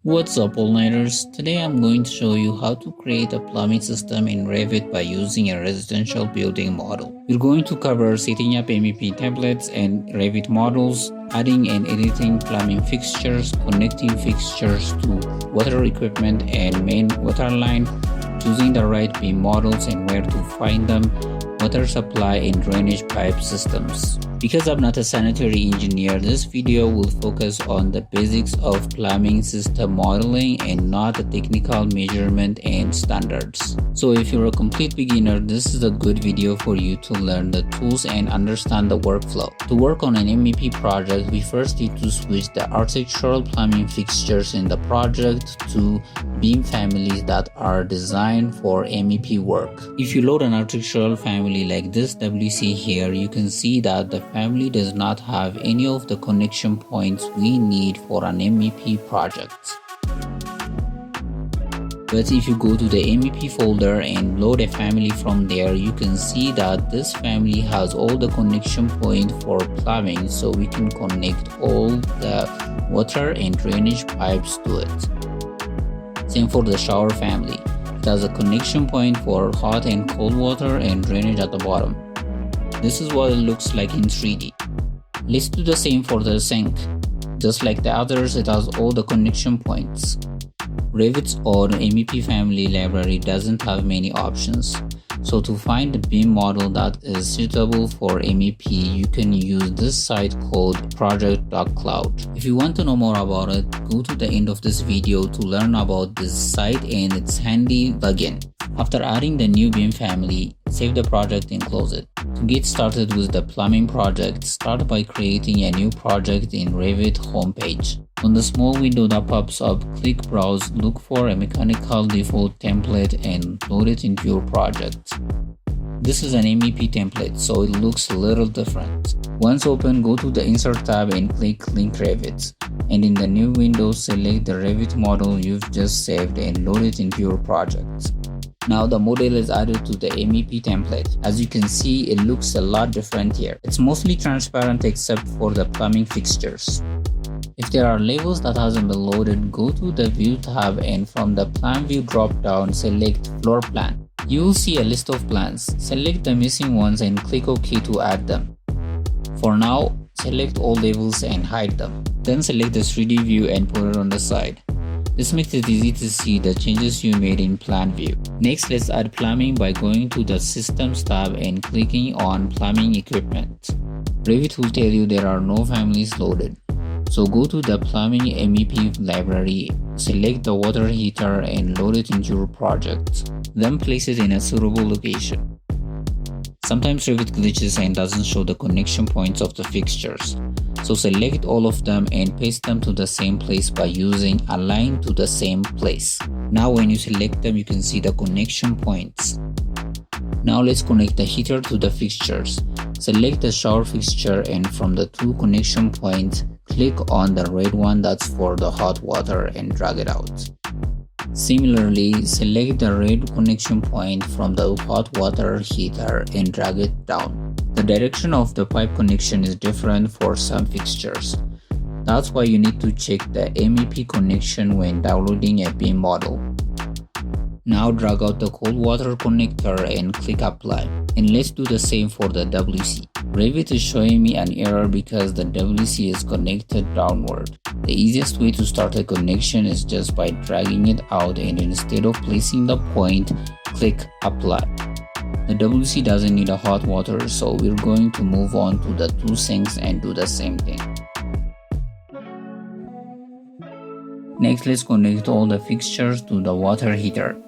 What's up, all-nighters? Today I'm going to show you how to create a plumbing system in Revit by using a residential building model. We're going to cover setting up MEP templates and Revit models, adding and editing plumbing fixtures, connecting fixtures to water equipment and main water line, choosing the right BIM models and where to find them, water supply and drainage pipe systems. Because I'm not a sanitary engineer, this video will focus on the basics of plumbing system modeling and not the technical measurement and standards. So if you're a complete beginner, this is a good video for you to learn the tools and understand the workflow. To work on an MEP project, we first need to switch the architectural plumbing fixtures in the project to BIM families that are designed for MEP work. If you load an architectural family like this WC here, you can see that the family does not have any of the connection points we need for an MEP project. But if you go to the MEP folder and load a family from there, you can see that this family has all the connection points for plumbing, so we can connect all the water and drainage pipes to it. Same for the shower family. It has a connection point for hot and cold water and drainage at the bottom. This is what it looks like in 3D. Let's do the same for the sink. Just like the others, it has all the connection points. Revit's own MEP family library doesn't have many options. So to find a BIM model that is suitable for MEP, you can use this site called Project.cloud. If you want to know more about it, go to the end of this video to learn about this site and its handy plugin. After adding the new BIM family, save the project and close it. To get started with the plumbing project, start by creating a new project in Revit homepage. On the small window that pops up, click Browse, look for a mechanical default template and load it into your project. This is an MEP template, so it looks a little different. Once open, go to the Insert tab and click Link Revit. And in the new window, select the Revit model you've just saved and load it into your project. Now the model is added to the MEP template. As you can see, it looks a lot different here. It's mostly transparent except for the plumbing fixtures. If there are labels that hasn't been loaded, go to the View tab and from the Plan View drop-down, select Floor Plan. You will see a list of plans. Select the missing ones and click OK to add them. For now, select all labels and hide them. Then select the 3D view and put it on the side. This makes it easy to see the changes you made in Plan View. Next, let's add plumbing by going to the Systems tab and clicking on Plumbing Equipment. Revit will tell you there are no families loaded. So go to the Plumbing MEP library, select the water heater and load it into your project. Then place it in a suitable location. Sometimes Revit glitches and doesn't show the connection points of the fixtures. So select all of them and paste them to the same place by using Align to the same place. Now when you select them, you can see the connection points. Now let's connect the heater to the fixtures. Select the shower fixture and from the two connection points, click on the red one that's for the hot water and drag it out. Similarly, select the red connection point from the hot water heater and drag it down. The direction of the pipe connection is different for some fixtures. That's why you need to check the MEP connection when downloading a BIM model. Now drag out the cold water connector and click Apply. And let's do the same for the WC. Revit is showing me an error because the WC is connected downward. The easiest way to start a connection is just by dragging it out and instead of placing the point, click Apply. The WC doesn't need a hot water, so we're going to move on to the two sinks and do the same thing. Next, let's connect all the fixtures to the water heater.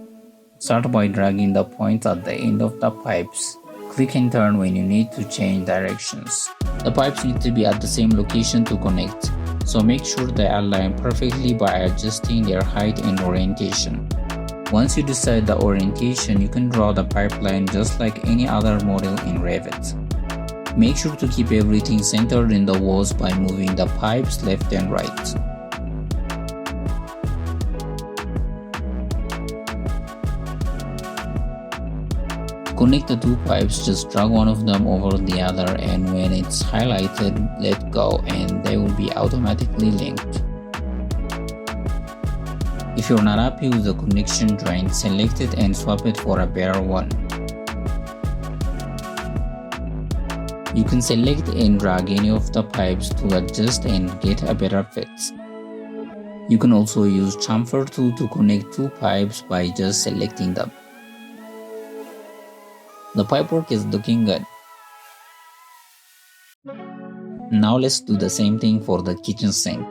Start by dragging the points at the end of the pipes. Click and turn when you need to change directions. The pipes need to be at the same location to connect, so make sure they align perfectly by adjusting their height and orientation. Once you decide the orientation, you can draw the pipeline just like any other model in Revit. Make sure to keep everything centered in the walls by moving the pipes left and right. connect the two pipes, just drag one of them over the other, and when it's highlighted, let go and they will be automatically linked. If you're not happy with the connection joint, select it and swap it for a better one. You can select and drag any of the pipes to adjust and get a better fit. You can also use chamfer tool to connect two pipes by just selecting them. The pipework is looking good. Now let's do the same thing for the kitchen sink.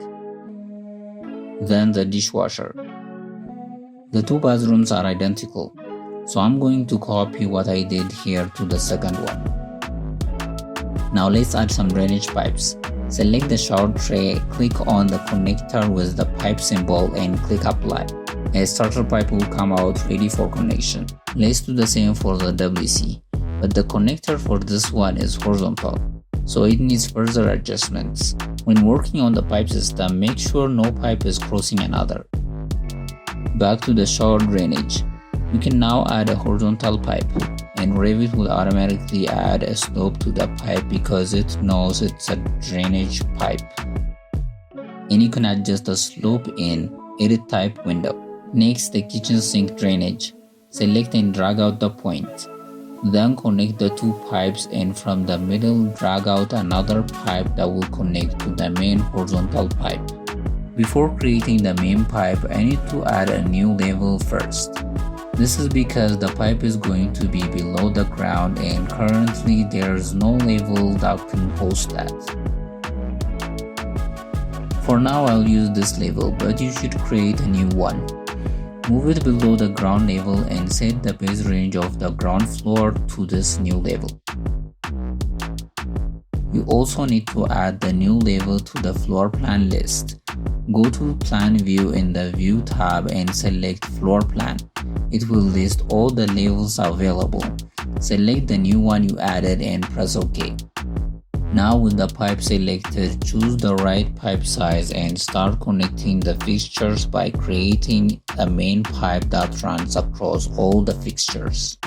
Then the dishwasher. The two bathrooms are identical, so I'm going to copy what I did here to the second one. Now let's add some drainage pipes. Select the shower tray, click on the connector with the pipe symbol and click apply. A starter pipe will come out ready for connection. Let's do the same for the WC, but the connector for this one is horizontal, so it needs further adjustments. When working on the pipe system, make sure no pipe is crossing another. Back to the shower drainage. You can now add a horizontal pipe, and Revit will automatically add a slope to the pipe because it knows it's a drainage pipe. And you can adjust the slope in Edit Type window. Next, the kitchen sink drainage. Select and drag out the point. Then connect the two pipes, and from the middle drag out another pipe that will connect to the main horizontal pipe. Before creating the main pipe, I need to add a new level first. This is because the pipe is going to be below the ground and currently there is no level that can host that. For now I'll use this level, but you should create a new one. Move it below the ground level and set the base range of the ground floor to this new level. You also need to add the new level to the floor plan list. Go to Plan View in the View tab and select Floor Plan. It will list all the levels available. Select the new one you added and press OK. Now with the pipe selected, choose the right pipe size and start connecting the fixtures by creating a main pipe that runs across all the fixtures.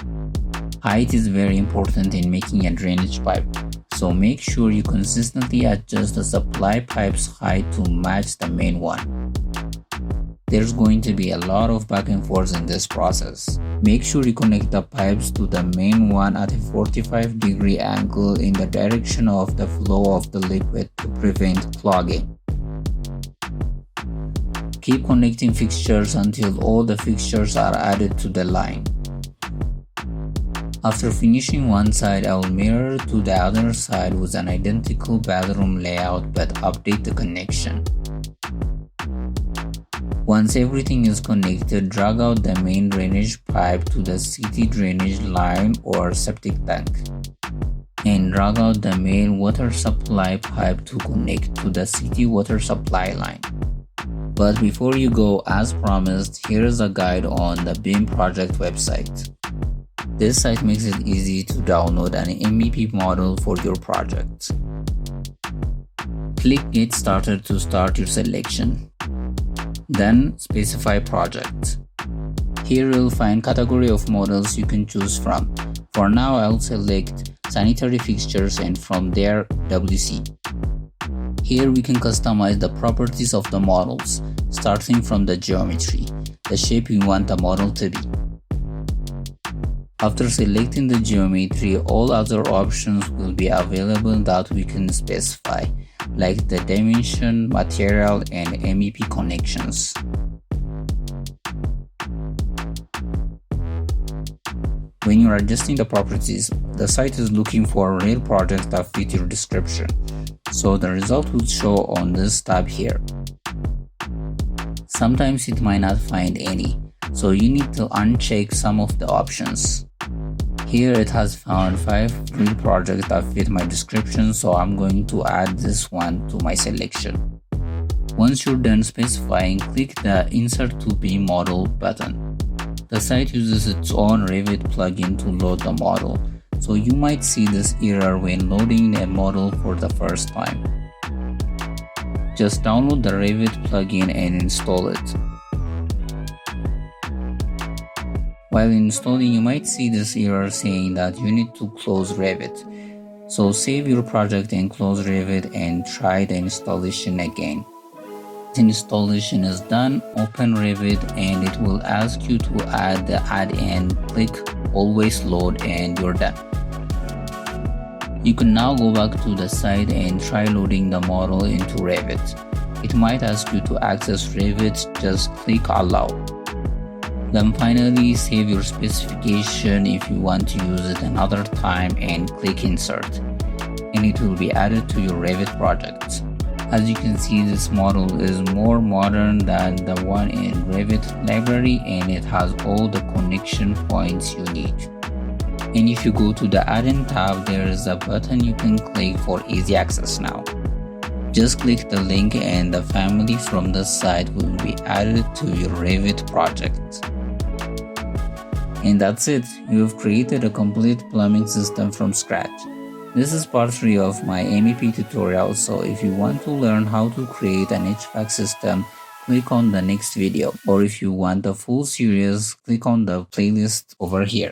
Height is very important in making a drainage pipe, so make sure you consistently adjust the supply pipe's height to match the main one. There's going to be a lot of back and forth in this process. Make sure you connect the pipes to the main one at a 45-degree angle in the direction of the flow of the liquid to prevent clogging. Keep connecting fixtures until all the fixtures are added to the line. After finishing one side, I will mirror to the other side with an identical bathroom layout but update the connection. Once everything is connected, drag out the main drainage pipe to the city drainage line or septic tank. And drag out the main water supply pipe to connect to the city water supply line. But before you go, as promised, here is a guide on the BIM project website. This site makes it easy to download an MEP model for your project. Click Get Started to start your selection. Then specify project. Here you'll find category of models you can choose from. For now, I'll select sanitary fixtures and from there WC. Here we can customize the properties of the models, starting from the geometry, the shape you want the model to be. After selecting the geometry, all other options will be available that we can specify, like the dimension, material, and MEP connections. When you're adjusting the properties, the site is looking for real projects that fit your description, so the result will show on this tab here. Sometimes it might not find any, so you need to uncheck some of the options. Here it has found 5 real projects that fit my description, so I'm going to add this one to my selection. Once you're done specifying, click the Insert to BIM Model button. The site uses its own Revit plugin to load the model, so you might see this error when loading a model for the first time. Just download the Revit plugin and install it. While installing, you might see this error saying that you need to close Revit. So save your project and close Revit and try the installation again. Installation is done, open Revit and it will ask you to add the add-in. Click always load and you're done. You can now go back to the site and try loading the model into Revit. It might ask you to access Revit, just click allow. Then finally save your specification if you want to use it another time and click insert, and it will be added to your Revit project. As you can see, this model is more modern than the one in Revit library and it has all the connection points you need. And if you go to the add-in tab, there is a button you can click for easy access now. Just click the link and the family from the site will be added to your Revit project. And that's it, you've created a complete plumbing system from scratch. This is part 3 of my MEP tutorial, so if you want to learn how to create an HVAC system, click on the next video, or if you want the full series, click on the playlist over here.